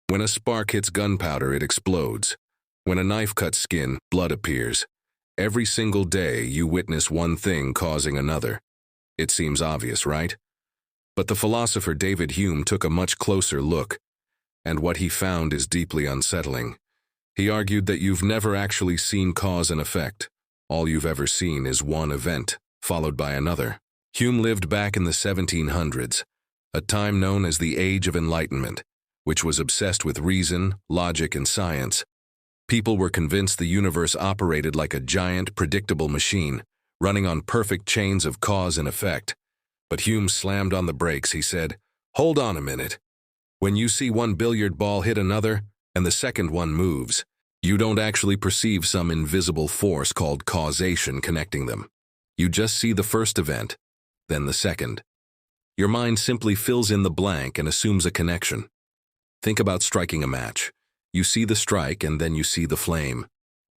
When a spark hits gunpowder, it explodes. When a knife cuts skin, blood appears. Every single day, you witness one thing causing another. It seems obvious, right? But the philosopher David Hume took a much closer look, and what he found is deeply unsettling. He argued that you've never actually seen cause and effect. All you've ever seen is one event, followed by another. Hume lived back in the 1700s, a time known as the Age of Enlightenment, which was obsessed with reason, logic, and science. People were convinced the universe operated like a giant, predictable machine, running on perfect chains of cause and effect. But Hume slammed on the brakes. He said, "Hold on a minute. When you see one billiard ball hit another, and the second one moves, you don't actually perceive some invisible force called causation connecting them. You just see the first event, then the second. Your mind simply fills in the blank and assumes a connection. Think about striking a match. You see the strike and then you see the flame.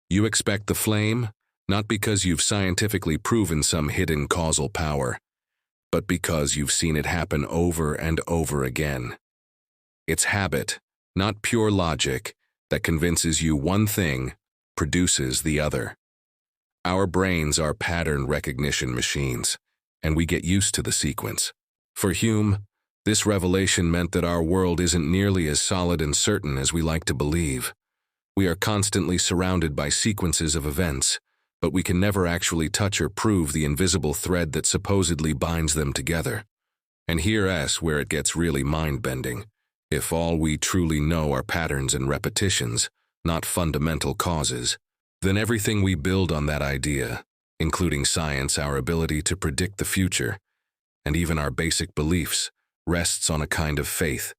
You expect the flame, not because you've scientifically proven some hidden causal power, but because you've seen it happen over and over again. It's habit, not pure logic, that convinces you one thing produces the other. Our brains are pattern recognition machines, and we get used to the sequence. For Hume, this revelation meant that our world isn't nearly as solid and certain as we like to believe. We are constantly surrounded by sequences of events, but we can never actually touch or prove the invisible thread that supposedly binds them together. And here's where it gets really mind-bending. If all we truly know are patterns and repetitions, not fundamental causes, then everything we build on that idea, including science, our ability to predict the future, and even our basic beliefs, rests on a kind of faith.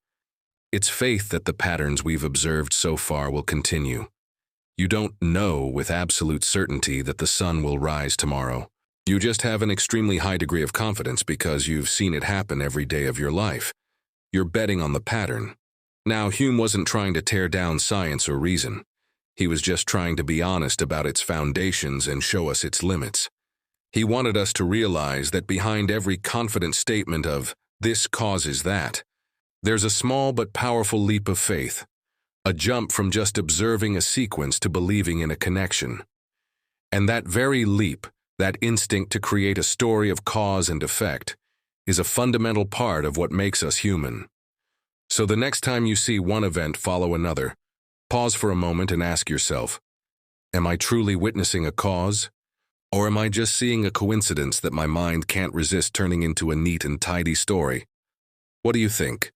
It's faith that the patterns we've observed so far will continue. You don't know with absolute certainty that the sun will rise tomorrow. You just have an extremely high degree of confidence because you've seen it happen every day of your life. You're betting on the pattern. Now, Hume wasn't trying to tear down science or reason. He was just trying to be honest about its foundations and show us its limits. He wanted us to realize that behind every confident statement of, "this causes that," there's a small but powerful leap of faith, a jump from just observing a sequence to believing in a connection. And that very leap, that instinct to create a story of cause and effect, is a fundamental part of what makes us human. So the next time you see one event follow another, pause for a moment and ask yourself, am I truly witnessing a cause? Or am I just seeing a coincidence that my mind can't resist turning into a neat and tidy story? What do you think?